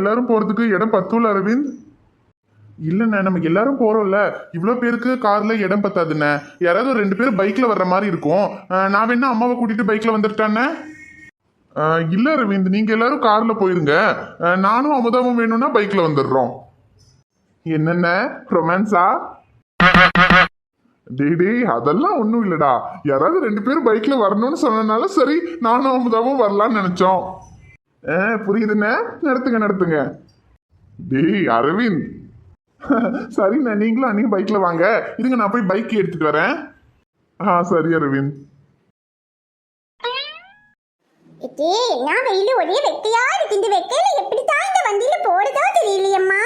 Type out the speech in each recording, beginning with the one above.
எல்லாரும் போறதுக்கு இடம் பத்தூல அரவிந்த்? இல்லண்ணே, நம்ம எல்லாரும் போறோம்ல, இவ்வளோ பேருக்கு கார்ல இடம் பத்தாதுண்ணே. யாராவது ஒரு 2 பேர் பைக்ல வர்ற மாதிரி இருக்கும். நான் வேணா அம்மாவை கூட்டிட்டு பைக்ல வந்துட்டானே. இல்ல அரவிந்த், நீங்க எல்லாரும் கார்ல போயிருங்க. நானும் அமுதாவும் வேணும்னா பைக்ல வந்துடுறோம். என்னென்ன ரொமான்ஸா? டேய் அதெல்லாம் ஒன்றும் இல்லடா. யாராவது 2 பேர் பைக்ல வரணும்னு சொன்னதுனால சரி நானும் அமுதாவும் வரலான்னு நினைச்சோம். புரியுதுண்ணே, நடத்துங்க நடத்துங்க. டேய் அரவிந்த், சரிண்ணே, நீங்களும் அன்னையும் பைக்ல வாங்க. இருங்க, நான் போய் பைக் எடுத்துட்டு வரேன். சரி அரவிந்த். நான் வெயில ஒரே வெக்கையா இருக்கு. இந்த வெக்கையில எப்படித்தான் இந்த வண்டியில போறதோ தெரியலையம்மா.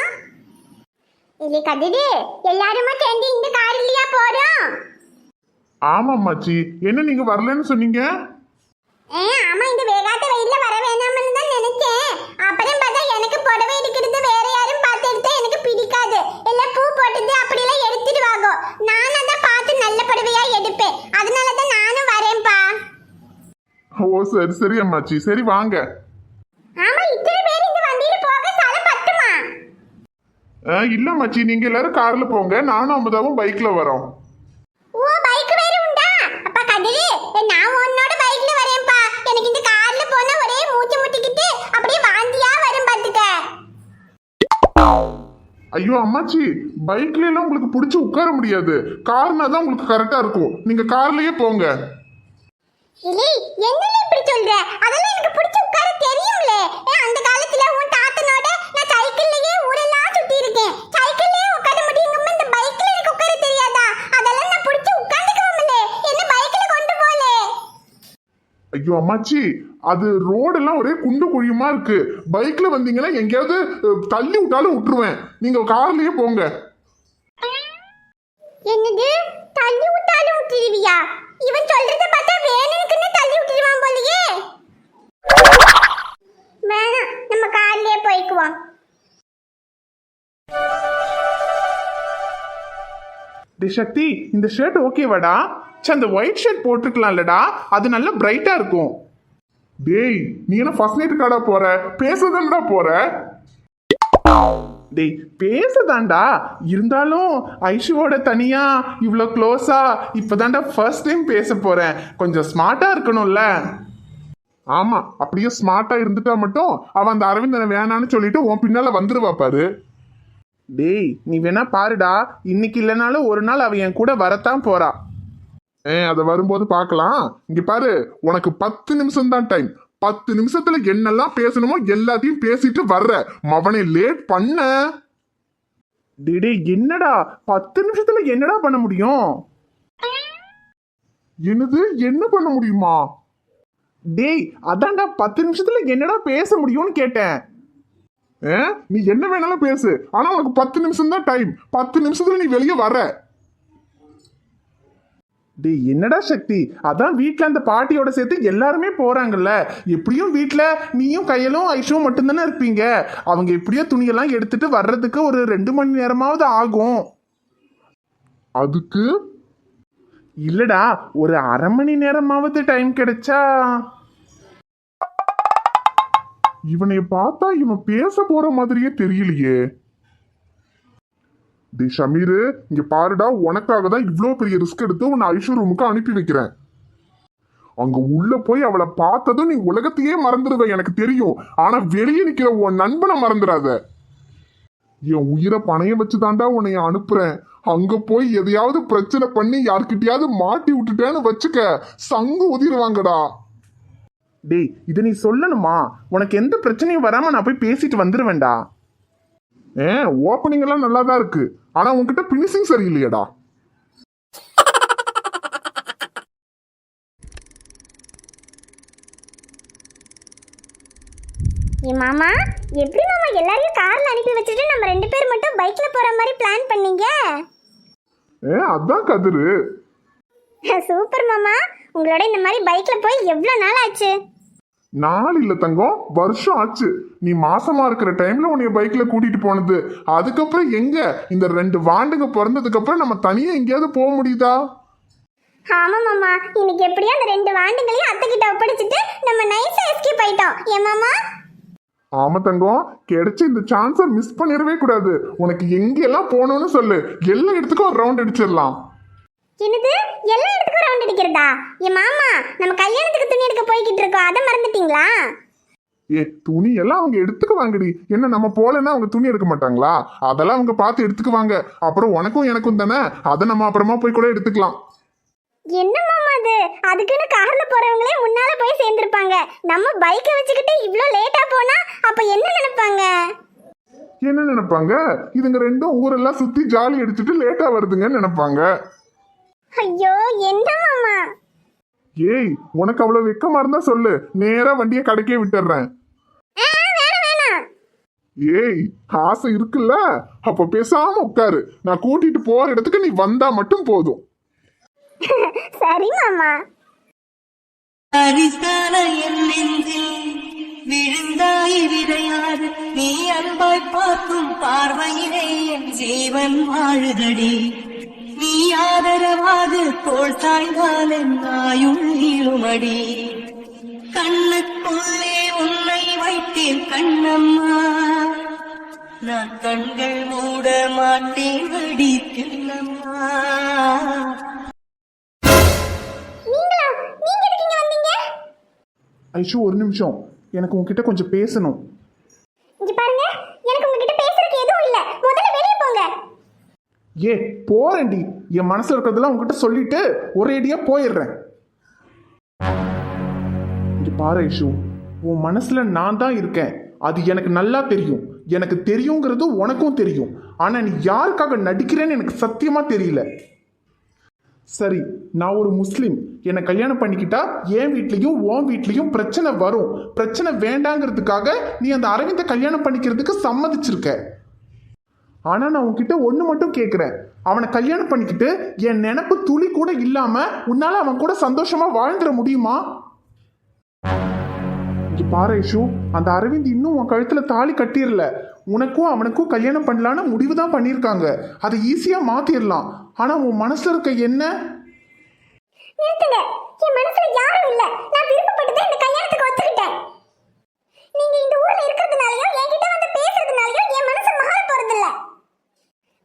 இல்லை கதிரு, எல்லாருமா சேர்ந்து இந்த கார்லயா போறோம்? ஆமா அம்மாச்சி, என்ன நீங்க வரலன்னு சொன்னீங்க? ஆமா, இந்த வேகாத வெயில்ல வர வேணாம்னு தான் நினைச்சேன். அப்புறம் பார்த்தா எனக்கு புடவை எடுக்கிறது வேற யாரும் பார்த்து எடுத்தா எனக்கு பிடிக்காது. எல்லாம் பூ போட்டது அப்படியெல்லாம் எடுத்துடுவாங்க. நானும் தான் பார்த்து நல்ல புடவையா எடுப்பேன். அதனால தான் நானும் வரேன்ப்பா. ஓ சரி சரி அம்மாச்சி, சரி வாங்க. ஆமா, இத்தனை பேர் இந்த வண்டியில போக தலை பத்துமா? இல்ல அம்மாச்சி, நீங்க எல்லாரும் கார்ல போங்க, நானும் அமுதாவும் பைக்ல வரோம். ஓ, பைக் வேற உண்டா? அப்பா கதிரு, நான் உன்னோட பைக்ல வரேன்ப்பா. எனக்கு இந்த கார்ல போனா ஒரே மூச்சு முட்டிக்கிட்டு அப்படியே வாந்தியா வரும் பாத்துக்க. ஐயோ அம்மாச்சி, பைக்ல எல்லாம் உங்களுக்கு பிடிச்சி உட்கார முடியாது. கார்னா தான் உங்களுக்கு கரெக்டா இருக்கும். நீங்க கார்லயே போங்க. இல்லை, என்னன்னு இப்படி சொல்ற? அதெல்லாம் எனக்கு பிடிச்சி உட்கார தெரியும்ல. அந்த காலத்துல உன் தாத்தனோட நான் சைக்கிள்லயே ஊரெல்லாம் சுத்தி இருக்கேன். சைக்கிள்லயே உட்கார முடியுங்கம்மா, இந்த பைக்ல எனக்கு உட்கார தெரியாதா? அதெல்லாம் நான் பிடிச்சி உட்கார்ந்துக்குவேன்ல. என்ன பைக்ல கொண்டு போல. ஐயோ அம்மாச்சி, அது ரோடெல்லாம் ஒரே குண்டு குழியுமா இருக்கு. பைக்ல வந்தீங்கன்னா எங்கேயாவது தள்ளி விட்டாலும் விட்டுருவேன். நீங்க கார்லயே போங்க. என்னது, தள்ளி விட்டாலும் விட்டுருவியா? இவன் சொல்றத பார்த்தா வேணும்னு தள்ளி விட்டுருவான் போலயே. வேணாம், நம்ம கார்லயே போய்க்குவோம். டே சக்தி, இந்த ஷர்ட் ஓகேவாடா? அந்த ஒயிட் ஷர்ட் போட்டுக்கலாம்லடா, அது நல்லா பிரைட்டா இருக்கும். டேய் நீ என்ன ஃபர்ஸ்ட் நைட் கார்டா போற? பேசதான்டா போற? டேய் பேசதான்டா, இருந்தாலும் ஐஷுவோட தனியா இவ்வளோ க்ளோஸா இப்பதான்டா ஃபர்ஸ்ட் டைம் பேச போறேன். கொஞ்சம் ஸ்மார்ட்டா இருக்கணும்ல. ஆமா, அப்படியே ஸ்மார்ட்டா இருந்துட்டா மட்டும் அவன் அந்த அரவிந்தனை வேணான்னு சொல்லிட்டு உன் பின்னால வந்துருவா பாரு. டேய் நீ வேணா பாருடா, இன்னைக்கு இல்லைனாலும் ஒரு நாள் அவன் என் கூட வரத்தான் போறா. அதை வரும்போது பார்க்கலாம். இங்க பாரு, உனக்கு 10 நிமிஷம் தான் டைம். 10 நிமிஷத்துல என்னெல்லாம் பேசணுமோ எல்லாத்தையும் பேசிட்டு வர்ற. மவனை லேட் பண்ண. டே என்னடா 10 நிமிஷத்துல என்னடா பண்ண முடியும்? என்னது, என்ன பண்ண முடியுமா? டேய் அதான்டா 10 நிமிஷத்துல என்னடா பேச முடியும்னு கேட்டேன். நீ என்ன வேணாலும் பேசு, ஆனா உனக்கு 10 நிமிஷம் தான் டைம். 10 நிமிஷத்துல நீ வெளியே வர. டேய் என்னடா சக்தி, அதான் வீட்டில் அந்த பாட்டியோட சேர்த்து எல்லாருமே போறாங்கல்ல. எப்படியும் வீட்டில் நீயும் கையிலும் ஐஷும் மட்டும்தானே இருப்பீங்க. அவங்க எப்படியோ துணியெல்லாம் எடுத்துட்டு வர்றதுக்கு ஒரு 2 மணி நேரமாவது ஆகும். அதுக்கு இல்லடா, ஒரு அரை மணி நேரமாவது டைம் கிடைச்சா. இவனை பார்த்தா இவன் பேச போற மாதிரியே தெரியலையே. டி ஷமீரு, இங்க பாருடா, உனக்காக தான் இவ்வளோ பெரிய ரிஸ்க் எடுத்து உன்னை ஐஷு ரூமுக்கு அனுப்பி வைக்கிறேன். அங்க உள்ள போய் அவளை பார்த்ததும் நீ உலகத்தையே மறந்துடுவ எனக்கு தெரியும். ஆனா வெளியே நிக்கிற உன் நண்பனை மறந்துடாத. என் உயிரை பணைய வச்சு தாண்டா உன்னை அனுப்புறேன். அங்க போய் எதையாவது பிரச்சனை பண்ணி யார்கிட்டயாவது மாட்டி விட்டுட்டேன்னு வச்சுக்க, சங்கு உதிருவாங்கடா. டேய் இதை நீ சொல்லணுமா? உனக்கு எந்த பிரச்சனையும் வராம நான் போய் பேசிட்டு வந்துருவேன்டா. ஓப்பனிங் எல்லாம் நல்லா தான் இருக்கு, ஆனா உன்கிட்ட பினிஷிங் சரியில்லையடா. மாமா, எப்படி மாமா எல்லாரையும் கார்ல அனுப்பி வச்சுட்டு நம்ம 2 பேர் மட்டும் பைக்ல போற மாதிரி பிளான் பண்ணீங்க? அதான் கதிரு. சூப்பர் மாமா, உங்களோட இந்த மாதிரி பைக்ல போய் எவ்வளவு நாள் ஆச்சு? நாள் இல்ல தங்கம், வருஷம் ஆச்சு. நீ மாசமா இருக்கிற டைம்ல உன்னைய பைக்ல கூட்டிட்டு போனது. அதுக்கப்புறம் எங்க, இந்த 2 வாண்டுங்க பிறந்ததுக்கு அப்புறம் நம்ம தனியா எங்கேயாவது போக முடியுதா? ஆமா மாமா, இன்னைக்கு எப்படியோ அந்த 2 வாண்டுங்களையும் அத்தை கிட்ட ஒப்படைச்சிட்டு நம்ம நைஸா எஸ்கேப் ஆயிட்டோம். ஏன் மாமா? ஆமா தங்கம், கிடைச்ச இந்த சான்ஸை மிஸ் பண்ணிடவே கூடாது. உனக்கு எங்கெல்லாம் போகணும்னு சொல்லு, எல்லா இடத்துக்கும் ஒரு ரவுண்ட் அடிச்சிடலாம். என்னது, எல்லா இடத்துக்கும் ரவுண்ட் அடிக்கிறதா? என் மாமா, நம்ம கல்யாணத்துக்கு துணி எடுக்க போய்கிட்டு இருக்கோம், அதை மறந்துட்டீங்களா? ஏ, துணி எல்லாம் அவங்க எடுத்துக்குவாங்கடி. என்ன நம்ம போலன்னா அவங்க துணி எடுக்க மாட்டாங்களா? அதெல்லாம் அவங்க பார்த்து எடுத்துக்குவாங்க. அப்புறம் உனக்கும் எனக்கும் தானே, அதை நம்ம அப்புறமா போய் கூட எடுத்துக்கலாம். என்ன மாமா அது? அதுக்குன்னு கார்ல போறவங்களே முன்னால போய் சேர்ந்திருப்பாங்க. நம்ம பைக்கை வச்சுக்கிட்டு இவ்ளோ லேட்டா போனா அப்ப என்ன நினைப்பாங்க? என்ன நினைப்பாங்க? இதுங்க ரெண்டும் ஊரெல்லாம் சுத்தி ஜாலி அடிச்சுட்டு லேட்டா வருதுங்கன்னு நினைப்பாங்க. ஐயோ, என்ன மாமா? ஏய், உனக்கு அவ்வளவு வெக்கமா இருந்தா சொல்லு, நேரா வண்டியை கடைக்கே விட்டுறேன். வேணாம். ஏய், ஆசை இருக்குல்ல, அப்ப பேசாம உட்காரு. நான் கூட்டிட்டு போற இடத்துக்கு நீ வந்தா மட்டும் போதும். சரி மாமா. அரிசான என் நெஞ்சில் விழுந்தாய் விதையாது, நீ அன்பாய் பார்க்கும் பார்வையிலே என் ஜீவன் வாழுதடி. நீ ஆதரவாது தோள் சாய்ந்தால் என் ஆயுள் நீளுமடி. கண்ணுக்குள்ளே உன்னை வைத்தேன் கண்ணம்மா, நான் கண்கள் மூட மாட்டேன் அடி கிள்ளம்மா. ஐஷு, ஒரு நிமிஷம், எனக்கு உன்கிட்ட கொஞ்சம் பேசணும். இங்க பாருங்க, எனக்கு உங்ககிட்ட பேசுறதுக்கு எதுவும் இல்ல. முதல்ல வெளிய போங்க. ஏ, போறேன்டி. என் மனசுல இருக்கிறதெல்லாம் உன்கிட்ட சொல்லிட்டு ஒரேடியா போயிடுறேன். இங்க பாரு ஐஷு, உன் மனசுல நான் தான் இருக்கேன், அது எனக்கு நல்லா தெரியும். எனக்கு தெரியுங்கிறது உனக்கும் தெரியும். ஆனா நீ யாருக்காக நடிக்கிறேன்னு எனக்கு சத்தியமா தெரியல. சரி, நான் ஒரு முஸ்லீம், என்னை கல்யாணம் பண்ணிக்கிட்டா என் வீட்லையும் உன் வீட்லையும் பிரச்சனை வரும். பிரச்சனை வேண்டாங்கிறதுக்காக நீ அந்த அரவிந்த கல்யாணம் பண்ணிக்கிறதுக்கு சம்மதிச்சிருக்க. ஆனா நான் உன்கிட்ட ஒண்ணு மட்டும் கேட்கிறேன், அவனை கல்யாணம் பண்ணிக்கிட்டு என் நினைப்பு துளி கூட இல்லாம உன்னால அவன் கூட சந்தோஷமா வாழ்ந்துட முடியுமா? இங்க பாரு ஐஷு, அந்த அரவிந்த் இன்னும் உன் கழுத்துல தாலி கட்டிரல. உனக்கும் அவனுக்கும் கல்யாணம் பண்ணலான்னு முடிவு தான் பண்ணியிருக்காங்க. அதை ஈஸியா மாத்திரலாம். ஆனா உன் மனசுல இருக்க என்ன? நிறுத்துங்க. என் மனசுல யாரும் இல்ல. நான் விருப்பப்பட்டு தான் இந்த கல்யாணத்துக்கு ஒத்துக்கிட்டேன். நீங்க இந்த ஊர்ல இருக்கிறதுனாலயோ என்கிட்ட வந்து பேசுறதுனாலயோ என் மனசு மாற போறது இல்ல.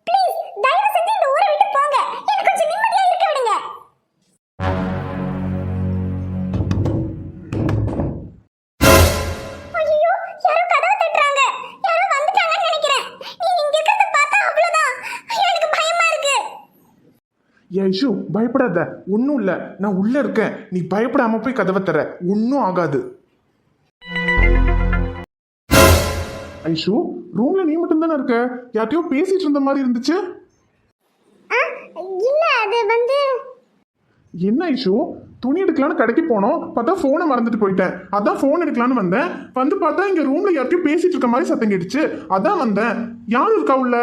ப்ளீஸ், தயவு செஞ்சு இந்த ஊரை விட்டு போங்க. எனக்கு கொஞ்சம் நிம்மதியா இருக்க விடுங்க. ஐயோ, யாரோ கதவை தட்டுறாங்க. யாரோ வந்துட்டாங்கன்னு நினைக்கிறேன். நீங்க இங்க இருக்கிறத பார்த்தா அவ்வளவுதான். ஐயோ, எனக்கு பயமா இருக்கு. ஏ ஐஷு, பயப்படாத, ஒன்றும் இல்லை, நான் உள்ள இருக்கேன். நீ பயப்படாம போய் கதவை தர, ஒன்றும் ஆகாது. ஐஷு, ரூம்ல நீ மட்டும் தானே இருக்க? யார்ட்டையோ பேசிட்டு இருந்த மாதிரி இருந்துச்சு. இல்ல, அது வந்து என்ன ஐஷு, துணி எடுக்கலான்னு கடைக்கு போனோம், பார்த்தா போனை மறந்துட்டு போயிட்டேன். அதான் போன் எடுக்கலான்னு வந்தேன். வந்து பார்த்தா இங்க ரூம்ல யார்ட்டையும் பேசிட்டு இருக்க மாதிரி சத்தம் கேட்டுச்சு. அதான் வந்தேன். யார் இருக்கா உள்ள?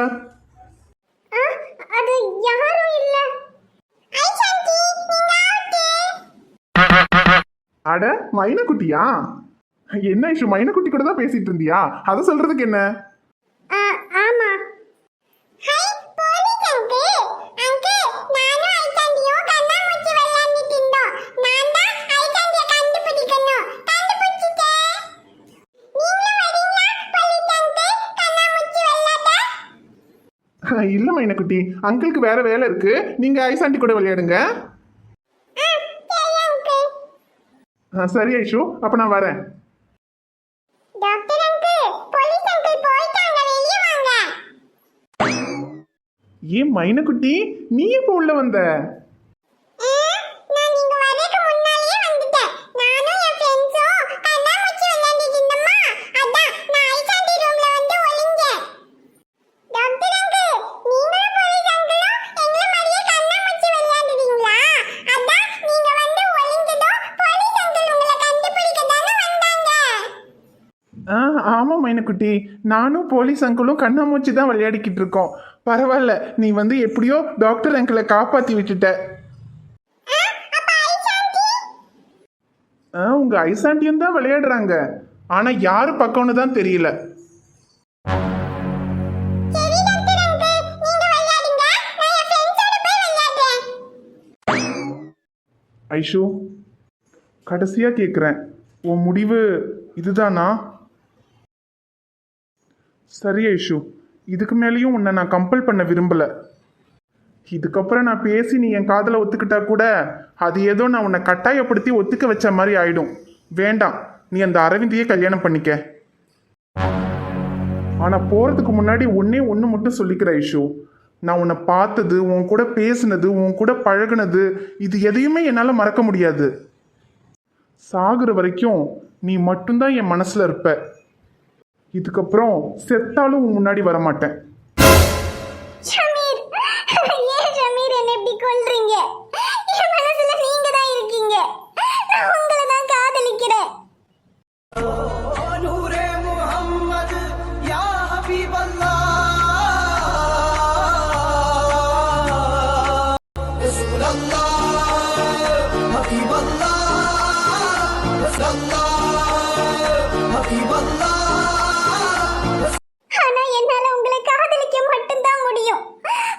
அது யாரும் இல்ல. ஐசாந்தி, நீங்க ஆவுட்டு. அட, மைனக்குட்டியா? என்ன ஐஷு, மைனக்குட்டி கூட தான் பேசிட்டு இருந்தியா? அதை சொல்றதுக்கு என்ன? ஆமா. High, police uncle. அங்கிள், நானும் ஐசாந்தியும் கண்ணாமூச்சி விளையாடிட்டு இருந்தோம். நான் தான் ஐசாந்தியை கண்டுபிடிக்கணும். கண்டுபிடிச்சிட்டேன். நீங்களும் வரீங்களா போலீஸ் அங்கிள், கண்ணாமூச்சி விளையாட? இல்ல மைனக்குட்டி, அங்கிளுக்கு வேற வேலை இருக்கு. நீங்க ஐசாண்டி கூட விளையாடுங்க. சரி அங்கிள். சரி ஐஷு, அப்ப நான் வரேன். டாக்டர் அங்கிள், போலீஸ் அங்கிள் போயிட்டாங்க, வெளிய வாங்க. ஏன் மைனக்குட்டி, நீ எப்போ உள்ள வந்த? நான் நீங்க வரதுக்கு முன்னாடியே வந்துட்டேன். நானும் என் ஃப்ரெண்ட்ஸும் கண்ணாமூச்சி விளையாடிட்டு இருந்தோமா, அதான் நான் ஐசாண்டி ரூம்ல வந்து ஒளிஞ்சேன். டாக்டர் அங்கிள், நீங்களும் போலீஸ் அங்கிளும் எங்களை மாதிரியே கண்ணாமூச்சி விளையாடுறீங்களா? அதான் நீங்க வந்து ஒளிஞ்சதும் போலீஸ் அங்கிள் உங்களை கண்டுபிடிக்க தானே வந்தாங்க. ஆமா மைனக்குட்டி, நானும் போலீஸ் அங்கிளும் கண்ணாமூச்சி தான் விளையாடிக்கிட்டு இருக்கோம். பரவாயில்ல, நீ வந்து எப்படியோ டாக்டர் அங்கிளை காப்பாத்தி விட்டுட்ட. உங்க ஐசாண்டியும் தான் விளையாடுறாங்க. ஆனா யாரு பக்கம்னு தான் தெரியல. சரி டாக்டர் அங்கிள், நீங்க விளையாடுங்க, நான் என் ஃப்ரெண்ட்ஸோட போய் விளையாடுறேன். ஐஷு, கடைசியா கேக்குறேன், உன் முடிவு இதுதானா? சரி ஐஷு, இதுக்கு மேலேயும் உன்னை நான் கம்பல் பண்ண விரும்பல. இதுக்கப்புறம் நான் பேசி நீ என் காதலை ஒத்துக்கிட்டா கூட அது ஏதோ நான் உன்னை கட்டாயப்படுத்தி ஒத்துக்க வச்ச மாதிரி ஆயிடும். வேண்டாம், நீ அந்த அரவிந்தையே கல்யாணம் பண்ணிக்க. ஆனா போறதுக்கு முன்னாடி ஒன்று மட்டும் சொல்லிக்கிற ஐஷு, நான் உன்னை பார்த்தது, உன் கூட பேசுனது, உன் கூட பழகுனது, இது எதையுமே என்னால் மறக்க முடியாது. சாகுற வரைக்கும் நீ மட்டும்தான் என் மனசுல இருப்ப. இதுக்கப்புறம் செத்தாலும் உன் முன்னாடி வரமாட்டேன். ஷமீர், ஏன் ஷமீர் என்னை இப்படி கொல்றீங்க? என் மனசுல நீங்க தான் இருக்கீங்க. நான் உங்களை தான் காதலிக்கிறேன். நூரே முஹம்மது யா ஹபீபல்லாஹ் ரசூலல்லாஹ் ஹபீபல்லாஹ் ரசூலல்லாஹ் ஹபீபல்லாஹ். ஆனா என்னால உங்களை காதலிக்க மட்டும்தான் முடியும்.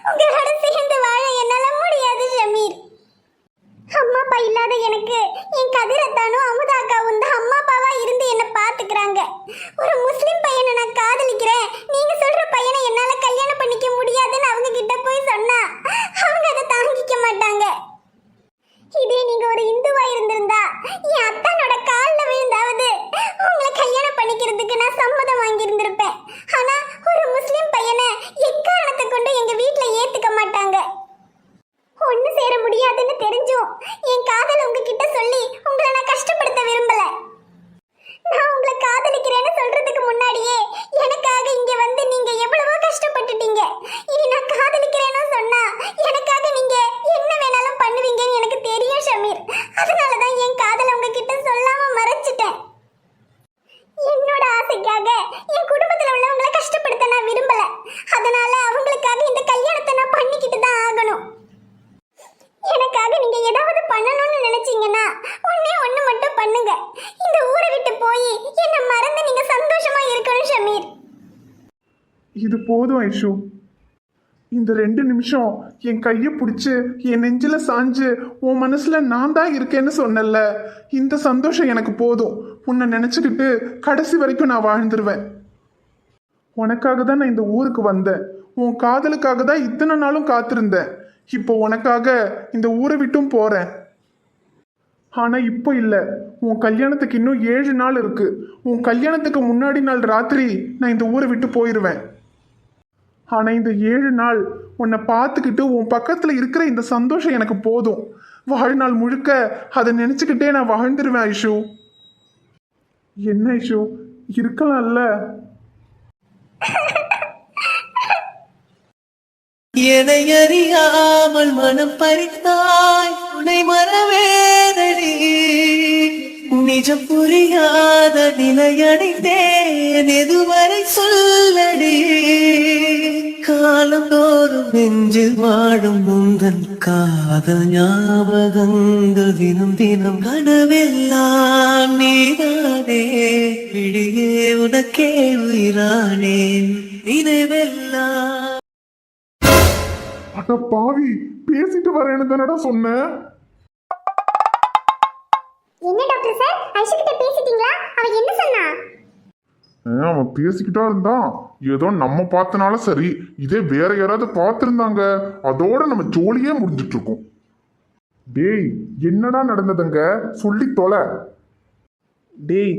உங்களோட சேர்ந்து வாழ என்னால முடியாது ஷமீர். அம்மா அப்பா இல்லாத எனக்கு என் கதிரத்தானும் அமுதாக்காவும் தான் அம்மா அப்பாவா இருந்து என்ன பாத்துக்கிறாங்க. ஒரு முஸ்லிம் பையனை நான் காதலிக்கிறேன், நீங்க சொல்ற பையனை என்னால கல்யாணம் பண்ணிக்க முடியாதுன்னு அவங்க கிட்ட போய் சொன்னா அவங்க அதை தாங்கிக்க மாட்டாங்க. இதே நீங்க ஒரு இந்துவா இருந்திருந்தா என் அத்தானோட காலில் விழுந்தாவது உங்களை கல்யாணம் பண்ணிக்கிறதுக்கு நான் சம்மதம் வாங்கி இருந்திருப்பேன். ஆனா ஒரு முஸ்லிம் பையனை எக்காரணத்தை கொண்டு எங்க வீட்டுல ஏத்துக்க மாட்டாங்க. ஒண்ணு சேர முடியாதுன்னு தெரிஞ்சும் என் காதல் உங்ககிட்ட சொல்லி உங்களை நான் கஷ்டப்படுத்த விரும்பல. நான் உங்களை காதலிக்கிறேன்னு சொல்றதுக்கு முன்னாடியே எனக்காக இங்க வந்து நீங்க எவ்வளவோ கஷ்டப்பட்டுட்டீங்க. இனி நான் காதலிக்கிறேன்னு சொன்னா எனக்காக நீங்க என்ன வேணாலும் பண்ணுவீங்கன்னு எனக்கு தெரியும் ஷமீர். அதனாலதான் என் காதலை உங்ககிட்ட சொல்லாம மறைச்சிட்டேன். என்னோட ஆசைக்காக என் குடும்பத்துல உள்ளவங்களை கஷ்டப்படுத்த நான் விரும்பல. அதனால அவங்களுக்காக இந்த கல்யாணத்தை நான் பண்ணிக்கிட்டு தான் ஆகணும். எனக்காக நீங்க ஏதாவது பண்ணணும்னு நினைச்சீங்கன்னா ஒண்ணு மட்டும் பண்ணுங்க. இந்த ஊரை விட்டு போய் என்ன மறந்து நீங்க சந்தோஷமா இருக்கணும் ஷமீர். இது போதும் ஐஷு. இந்த 2 நிமிஷம் என் கையை பிடிச்சி என் நெஞ்சில சாஞ்சு உன் மனசுல நான் தான் இருக்கேன்னு சொன்னல, இந்த சந்தோஷம் எனக்கு போதும். உன்னை நினைச்சுக்கிட்டு கடைசி வரைக்கும் நான் வாழ்ந்துருவேன். உனக்காக தான் நான் இந்த ஊருக்கு வந்தேன். உன் காதலுக்காக தான் இத்தனை நாளும் காத்திருந்தேன். இப்போ உனக்காக இந்த ஊரை விட்டும் போறேன். ஆனா இப்போ இல்லை, உன் கல்யாணத்துக்கு இன்னும் 7 நாள் இருக்கு. உன் கல்யாணத்துக்கு முன்னாடி நாள் ராத்திரி நான் இந்த ஊரை விட்டு போயிடுவேன். ஆனா இந்த 7 நாள் உன்னை பார்த்துக்கிட்டு உன் பக்கத்துல இருக்கிற இந்த சந்தோஷம் எனக்கு போதும். வாழ்நாள் முழுக்க அதை நினைச்சுக்கிட்டே நான் வாழ்ந்துருவேன் ஐஷு. என்ன ஐஷு, இருக்கலாம்ல? என்னை அறியாமல் மனம் பறித்தாய், உன்னை மறவேதடி. நிஜம் புரியாத நிலையடைந்தேன், எதுவரை சொல்லடி. காலந்தோறும் நெஞ்சில் வாழும் முந்தன் காதல் ஞாபகங்கள் தினம் தினம் கனவெல்லாம் நீதானே. விழியே உனக்கே உயிரானேன், நினைவெல்லாம். அட பாவி, பேசிட்டு வரேன்னு தானடா சொன்னேன். என்ன டாக்டர் சார், ஐஷு கிட்ட பேசிட்டீங்களா? அவ என்ன சொன்னா? அவன் பேசிக்கிட்டா இருந்தான். ஏதோ நம்ம பார்த்தனால சரி, இதே வேற யாராவது பார்த்துருந்தாங்க அதோட நம்ம ஜோலியே முடிஞ்சிட்டு இருக்கோம். டேய், என்னடா நடந்ததுங்க, சொல்லி தொலை. டேய்,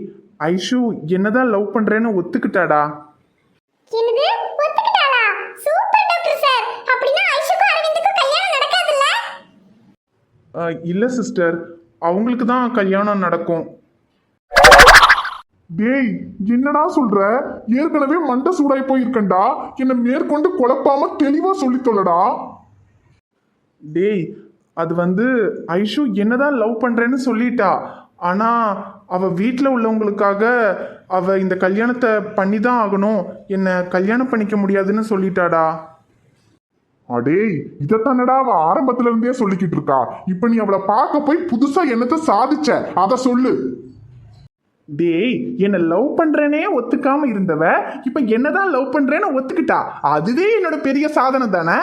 ஐஷு என்னதான் லவ் பண்றேன்னு ஒத்துக்கிட்டாடா. என்னது, ஒத்துக்கிட்டாளா? Super doctor sir. அப்படினா ஐஷுக்கும் அரவிந்துக்கும் கல்யாணம் நடக்காதுல்ல? இல்ல சிஸ்டர், அவங்களுக்கு தான் கல்யாணம் நடக்கும். டேய், என்னடா சொல்ற? ஏற்கனவே மண்டை சூடாய் போயிருக்கண்டா. என்ன மேற்கொண்டு குழப்பாம தெளிவா சொல்லி தொல்லடா. டேய், அது வந்து ஐஷு என்னதான் லவ் பண்றேன்னு சொல்லிட்டா. ஆனா அவ வீட்டில் உள்ளவங்களுக்காக அவ இந்த கல்யாணத்தை பண்ணி தான் ஆகணும், என்னை கல்யாணம் பண்ணிக்க முடியாதுன்னு சொல்லிட்டாடா. அடேய், இதைத்தானடா அவ ஆரம்பத்துல இருந்தே சொல்லிக்கிட்டு இருக்கா. இப்ப நீ அவளை பார்க்க போய் புதுசா என்னத்தை சாதிச்ச அத சொல்லு. டேய், என்ன லவ் பண்றேனே ஒத்துக்காம இருந்தவ இப்ப என்னதான் லவ் பண்றேன்னு ஒத்துக்கிட்டா. அதுவே என்னோட பெரிய சாதனை தானே.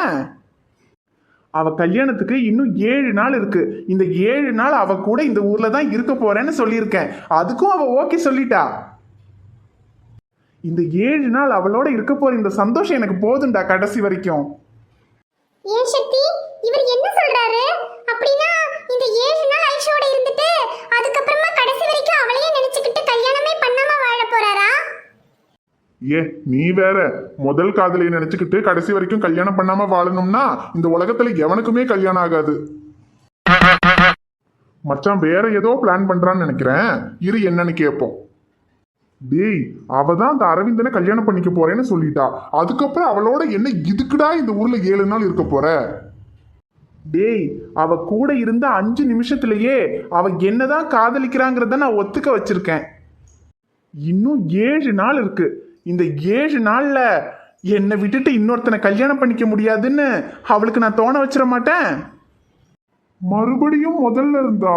அவ கல்யாணத்துக்கு இன்னும் 7 நாள் இருக்கு. இந்த 7 நாள் அவ கூட இந்த ஊர்ல தான் இருக்க போறேன்னு சொல்லியிருக்கேன். அதுக்கும் அவ ஓகே சொல்லிட்டா. இந்த 7 நாள் அவளோட இருக்க போற இந்த சந்தோஷம் எனக்கு போதும்டா கடைசி வரைக்கும். ஏன் சக்தி இவர் என்ன சொல்றாரு? அப்படின்னா இந்த 7 நாள் ஐஷோட இருந்துட்டு அதுக்கப்புறமா கடைசி வரைக்கும் அவளையே நினைச்சுக்கிட்டு கல்யாணமே பண்ணாம வாழ போறாரா? ஏ நீ வேற, முதல் காதலியை நினைச்சுக்கிட்டு கடைசி வரைக்கும் கல்யாணம் பண்ணாம வாழணும்னா இந்த உலகத்துல எவனுக்குமே கல்யாணம் ஆகாது. மச்சான் வேற ஏதோ பிளான் பண்றான்னு நினைக்கிறேன், இரு என்னன்னு கேட்போம். டேய் அவ தான் அந்த அரவிந்தனை கல்யாணம் பண்ணிக்க போறேன்னு சொல்லிட்டா, அதுக்கப்புறம் அவளோட என்ன இதுக்குடா இந்த ஊர்ல 7 நாள் இருக்க போற? டேய் அவ கூட இருந்த 5 நிமிஷத்திலேயே அவ என்னதான் காதலிக்கிறாங்கிறத நான் ஒத்துக்க வச்சிருக்கேன். இன்னும் 7 நாள் இருக்கு. இந்த 7 நாள்ல என்னை விட்டுட்டு இன்னொருத்தனை கல்யாணம் பண்ணிக்க முடியாதுன்னு அவளுக்கு நான் தோண வச்சிட மாட்டேன். மறுபடியும் முதல்ல இருந்தா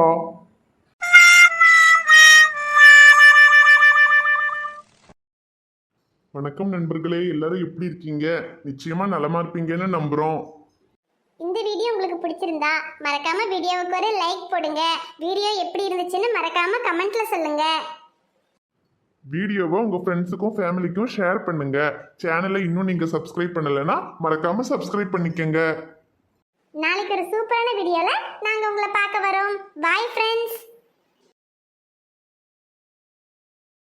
வணக்கம் நண்பர்களே, எல்லாரும் எப்படி இருக்கீங்க? நிச்சயமா நலமா இருப்பீங்கன்னு நம்புறோம். இந்த வீடியோ உங்களுக்கு பிடிச்சிருந்தா மறக்காம வீடியோவுக்கு ஒரு லைக் போடுங்க. வீடியோ எப்படி இருந்துச்சுன்னு மறக்காம கமெண்ட்ல சொல்லுங்க. வீடியோவை உங்க ஃப்ரெண்ட்ஸுக்கும் ஃபேமிலிக்கும் ஷேர் பண்ணுங்க. சேனலை இன்னும் நீங்க சப்ஸ்கிரைப் பண்ணலைன்னா மறக்காம சப்ஸ்கிரைப் பண்ணிக்கங்க. நாளைக்கு ஒரு சூப்பரான வீடியோல நாங்க உங்களை பார்க்க வரோம். Bye friends.